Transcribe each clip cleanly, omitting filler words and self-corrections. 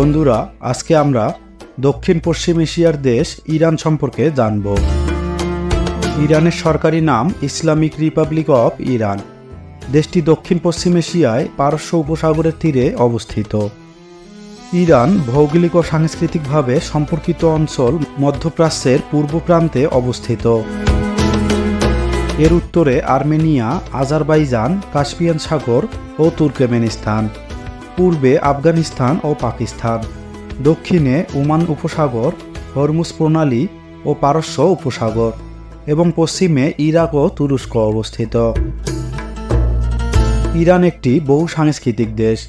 বন্ধুরা, আজকে আমরা দক্ষিণ পশ্চিম এশিয়ার দেশ ইরান সম্পর্কে জানব। ইরানের সরকারি নাম ইসলামিক রিপাবলিক অফ ইরান। দেশটি দক্ষিণ পশ্চিম এশিয়ায় পারস্য উপসাগরের তীরে অবস্থিত। ইরান ভৌগোলিক ও সাংস্কৃতিকভাবে সম্পর্কিত অঞ্চল মধ্যপ্রাচ্যের পূর্ব প্রান্তে অবস্থিত। এর উত্তরে আর্মেনিয়া, আজারবাইজান, কাস্পিয়ান সাগর ও তুর্কমেনিস্তান, পূর্বে আফগানিস্তান ও পাকিস্তান, দক্ষিণে ওমান উপসাগর, হরমুজ প্রণালী ও পারস্য উপসাগর এবং পশ্চিমে ইরাক ও তুরস্ক অবস্থিত। ইরান একটি বহু সাংস্কৃতিক দেশ,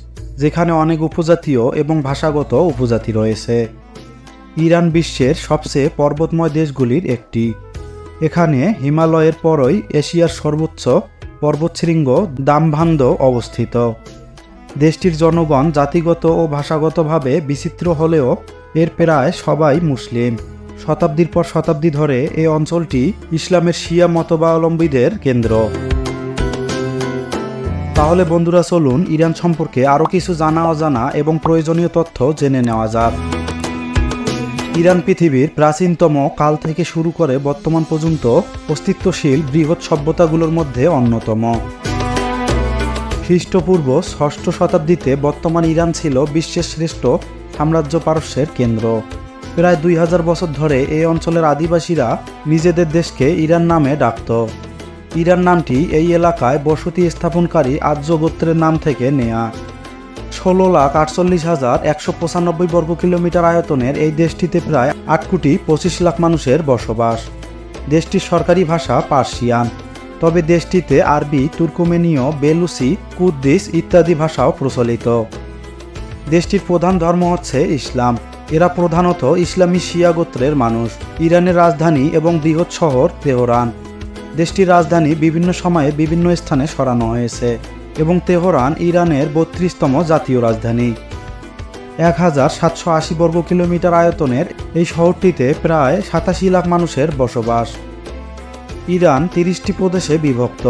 যেখানে অনেক উপজাতীয় এবং ভাষাগত উপজাতি রয়েছে। ইরান বিশ্বের সবচেয়ে পর্বতময় দেশগুলির একটি। এখানে হিমালয়ের পরই এশিয়ার সর্বোচ্চ পর্বতশৃঙ্গ দামভান্দ অবস্থিত। দেশটির জনগণ জাতিগত ও ভাষাগতভাবে বিচিত্র হলেও এর প্রায় সবাই মুসলিম। শতাব্দীর পর শতাব্দী ধরে এই অঞ্চলটি ইসলামের শিয়া মতাবলম্বীদের কেন্দ্র। তাহলে বন্ধুরা, চলুন ইরান সম্পর্কে আরও কিছু জানা অজানা এবং প্রয়োজনীয় তথ্য জেনে নেওয়া যাক। ইরান পৃথিবীর প্রাচীনতম কাল থেকে শুরু করে বর্তমান পর্যন্ত অস্তিত্বশীল বৃহৎ সভ্যতাগুলোর মধ্যে অন্যতম। খ্রিস্টপূর্ব ৬ষ্ঠ শতাব্দীতে বর্তমান ইরান ছিল বিশ্বের শ্রেষ্ঠ সাম্রাজ্য পারস্যের কেন্দ্র। প্রায় ২০০০ বছর ধরে এই অঞ্চলের আদিবাসীরা নিজেদের দেশকে ইরান নামে ডাকত। ইরান নামটি এই এলাকায় বসতি স্থাপনকারী আর্য গোত্রের নাম থেকে নেয়া। ১৬,৪৮,১৯৫ বর্গ কিলোমিটার আয়তনের এই দেশটিতে প্রায় ৮,২৫,০০,০০০ মানুষের বসবাস। দেশটির সরকারি ভাষা পার্সিয়ান, তবে দেশটিতে আরবি, তুর্কমেনীয়, বেলুচি, কুর্দিশ ইত্যাদি ভাষাও প্রচলিত। দেশটির প্রধান ধর্ম হচ্ছে ইসলাম। এরা প্রধানত ইসলামী শিয়া গোত্রের মানুষ। ইরানের রাজধানী এবং বৃহৎ শহর তেহরান। দেশটির রাজধানী বিভিন্ন সময়ে বিভিন্ন স্থানে সরানো হয়েছে এবং তেহরান ইরানের ৩২তম জাতীয় রাজধানী। ১,৭৮০ বর্গ কিলোমিটার আয়তনের এই শহরটিতে প্রায় ৮৭ লাখ মানুষের বসবাস। ইরান ৩০টি প্রদেশে বিভক্ত।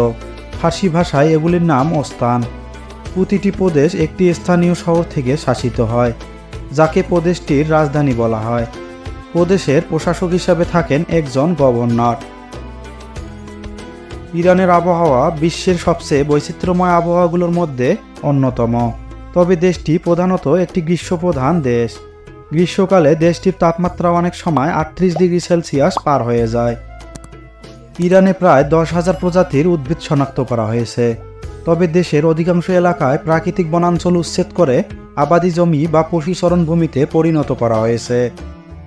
ফার্সি ভাষায় এগুলির নাম ওস্তান। প্রতিটি প্রদেশ একটি স্থানীয় শহর থেকে শাসিত হয়, যাকে প্রদেশটির রাজধানী বলা হয়। প্রদেশের প্রশাসক হিসাবে থাকেন একজন গভর্নর। ইরানের আবহাওয়া বিশ্বের সবচেয়ে বৈচিত্র্যময় আবহাওয়াগুলোর মধ্যে অন্যতম, তবে দেশটি প্রধানত একটি গ্রীষ্মপ্রধান দেশ। গ্রীষ্মকালে দেশটির তাপমাত্রা অনেক সময় ৩৮ ডিগ্রি সেলসিয়াস পার হয়ে যায়। ইরানে প্রায় ১০,০০০ প্রজাতির উদ্ভিদ শনাক্ত করা হয়েছে, তবে দেশের অধিকাংশ এলাকায় প্রাকৃতিক বনাঞ্চল উচ্ছেদ করে আবাদি জমি বা পশুচারণ ভূমিতে পরিণত করা হয়েছে।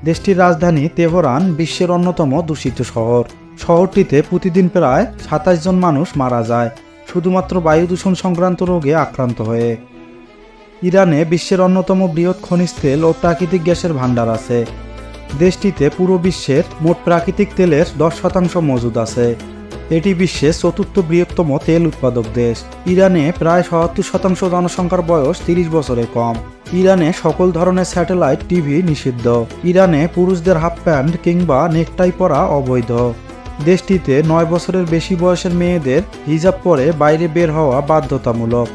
দেশটির রাজধানী তেহরান বিশ্বের অন্যতম দূষিত শহর। শহরটিতে প্রতিদিন প্রায় ২৭ জন মানুষ মারা যায় শুধুমাত্র বায়ু দূষণ সংক্রান্ত রোগে আক্রান্ত হয়ে। ইরানে বিশ্বের অন্যতম বৃহৎ খনিজ তেল ও প্রাকৃতিক গ্যাসের ভাণ্ডার আছে। দেশটিতে পুরো বিশ্বের মোট প্রাকৃতিক তেলের ১০% মজুদ আছে। এটি বিশ্বের ৪র্থ বৃহত্তম তেল উৎপাদক দেশ। ইরানে প্রায় ৭৭% জনসংখ্যার বয়স ৩০ বছরের কম। ইরানে সকল ধরনের স্যাটেলাইট টিভি নিষিদ্ধ। ইরানে পুরুষদের হাফ প্যান্ট কিংবা নেকটাই পরা অবৈধ। দেশটিতে ৯ বছরের বেশি বয়সের মেয়েদের হিজাব পরে বাইরে বের হওয়া বাধ্যতামূলক।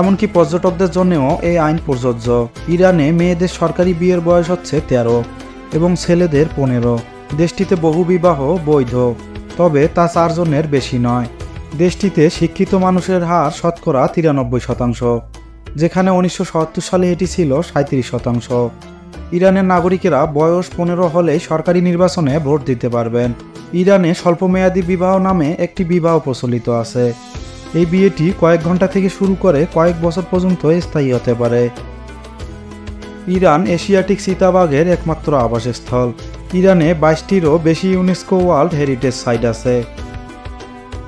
এমনকি পর্যটকদের জন্যও এই আইন প্রযোজ্য। ইরানে মেয়েদের সরকারি বিয়ের বয়স হচ্ছে ১৩ এবং ছেলেদের ১৫। দেশটিতে বহুবিবাহ বৈধ, তবে তা ৪ জনের বেশি নয়। দেশটিতে শিক্ষিত মানুষের হার শতকরা ৯৩%, যেখানে ১৯৭০ সালে এটি ছিল ৩৭%। ইরানের নাগরিকেরা বয়স ১৫ হলেই সরকারি নির্বাচনে ভোট দিতে পারবেন। ইরানে স্বল্পমেয়াদী বিবাহ নামে একটি বিবাহ প্রচলিত আছে। এই বিয়েটি কয়েক ঘন্টা থেকে শুরু করে কয়েক বছর পর্যন্ত স্থায়ী হতে পারে। ইরান এশিয়াটিক চিতাবাঘের একমাত্র আবাসস্থল। ইরানে ২২টিরও বেশি ইউনেস্কো ওয়ার্ল্ড হেরিটেজ সাইট আছে।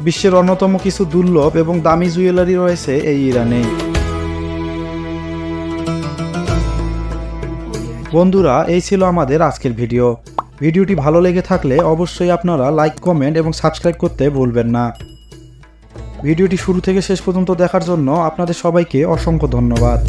বিশ্বের অন্যতম কিছু দুর্লভ এবং দামি জুয়েলারি রয়েছে এই ইরানে। বন্ধুরা, এই ছিল আমাদের আজকের ভিডিও। ভিডিওটি ভালো লেগে থাকলে অবশ্যই আপনারা লাইক, কমেন্ট এবং সাবস্ক্রাইব করতে ভুলবেন না। ভিডিওটি শুরু থেকে শেষ পর্যন্ত দেখার জন্য আপনাদের সবাইকে অসংখ্য ধন্যবাদ।